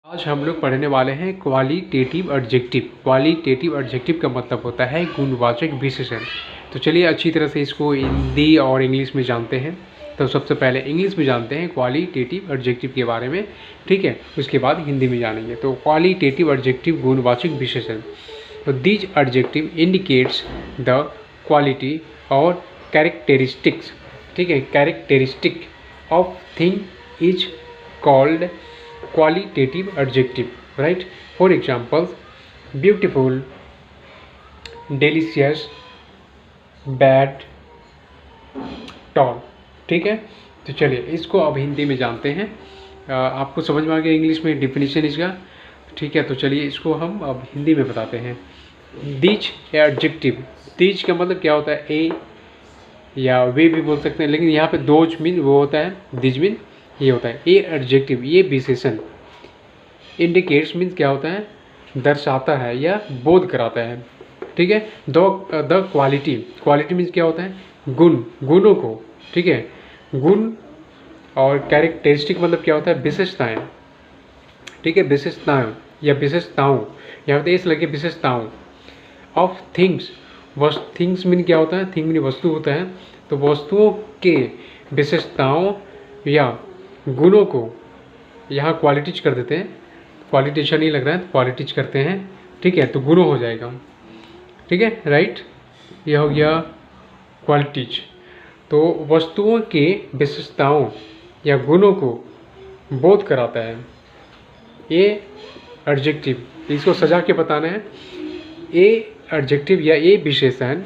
आज हम लोग पढ़ने वाले हैं क्वालिटेटिव एडजेक्टिव। क्वालिटेटिव एडजेक्टिव का मतलब होता है गुणवाचक विशेषण। तो चलिए अच्छी तरह से इसको हिंदी और इंग्लिश में जानते हैं। तो सबसे पहले इंग्लिश में जानते हैं क्वालिटेटिव एडजेक्टिव के बारे में, ठीक है। उसके बाद हिंदी में जानेंगे। तो क्वालिटेटिव एडजेक्टिव गुणवाचक विशेषण। तो these adjective indicates the quality और कैरेक्टरिस्टिक्स, ठीक है, characteristic of thing is called qualitative adjective, right? For example, beautiful, delicious, bad, tall, ठीक है। तो चलिए इसको अब हिंदी में जानते हैं। आपको समझ में आ गया इंग्लिश में डिफिनीशन इसका, ठीक है। तो चलिए इसको हम अब हिंदी में बताते हैं। दीज एडजेक्टिव, दीज का मतलब क्या होता है? ए या वे भी बोल सकते हैं, लेकिन यहाँ पे दोज मीन वो होता है, दिज मीन ये होता है। ए एडजेक्टिव, ये विशेषण। इंडिकेट्स मीन्स क्या होता है? दर्शाता है या बोध कराता है, ठीक है। द क्वालिटी, क्वालिटी मीन्स क्या होता है? गुण, गुणों को, ठीक है। गुण और कैरेक्टरिस्टिक मतलब क्या होता है? विशेषताएं, ठीक है, विशेषताएं या विशेषताओं, यहाँ पे इस लगे विशेषताओं। ऑफ थिंग्स, थिंग्स मीन क्या होता है? थिंग मीन वस्तु होता है। तो वस्तुओं के विशेषताओं या गुणों को यहाँ क्वालिटीज कर देते हैं। क्वालिटेशन नहीं लग रहा है तो क्वालिटीज करते हैं, ठीक है। तो गुणों हो जाएगा, ठीक है, राइट। यह हो गया क्वालिटीज। तो वस्तुओं के विशेषताओं या गुणों को बोध कराता है। ये एडजेक्टिव, इसको सजा के बताना है। ये एडजेक्टिव या ये विशेषण,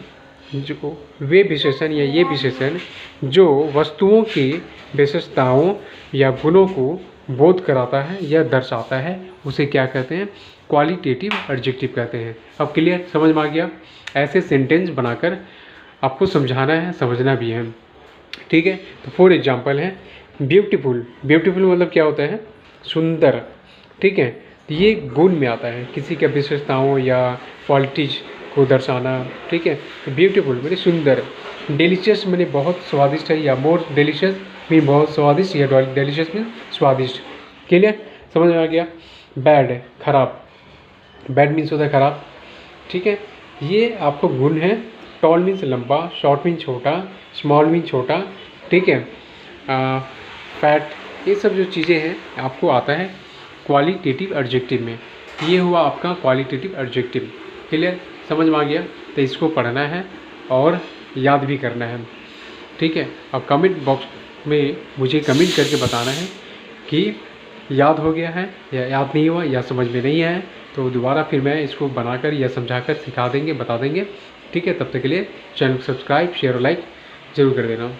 जो वे विशेषण या ये विशेषण जो वस्तुओं की विशेषताओं या गुणों को बोध कराता है या दर्शाता है, उसे क्या कहते हैं? क्वालिटेटिव एडजेक्टिव कहते हैं। अब क्लियर, समझ में आ गया? ऐसे सेंटेंस बनाकर आपको समझाना है, समझना भी है, ठीक है। तो फॉर एग्जांपल है ब्यूटीफुल। ब्यूटीफुल मतलब क्या होता है? सुंदर, ठीक है। तो ये गुण में आता है, किसी के विशेषताओं या क्वालिटीज को दर्शाना, ठीक है। तो ब्यूटीफुल मैंने सुंदर। डिलीशियस मैंने बहुत स्वादिष्ट है, या मोर डिलीशियस मीन बहुत स्वादिष्ट, या डिलीशियस मीन स्वादिष्ट। क्लियर, समझ में आ गया? बैड, खराब। बैड मीन्स होता है खराब, ठीक है। ये आपको गुण है। टॉल मीन्स लंबा, शॉर्ट मीन छोटा, स्मॉल मीन छोटा, ठीक है। फैट, ये सब जो चीज़ें हैं आपको आता है क्वालिटेटिव एडजेक्टिव में। ये हुआ आपका क्वालिटेटिव एडजेक्टिव। क्लियर, समझ में आ गया? तो इसको पढ़ना है और याद भी करना है, ठीक है। अब कमेंट बॉक्स में मुझे कमेंट करके बताना है कि याद हो गया है या याद नहीं हुआ या समझ में नहीं आया। तो दोबारा फिर मैं इसको बनाकर या समझाकर सिखा देंगे, बता देंगे, ठीक है। तब तक के लिए चैनल को सब्सक्राइब, शेयर और लाइक ज़रूर कर देना।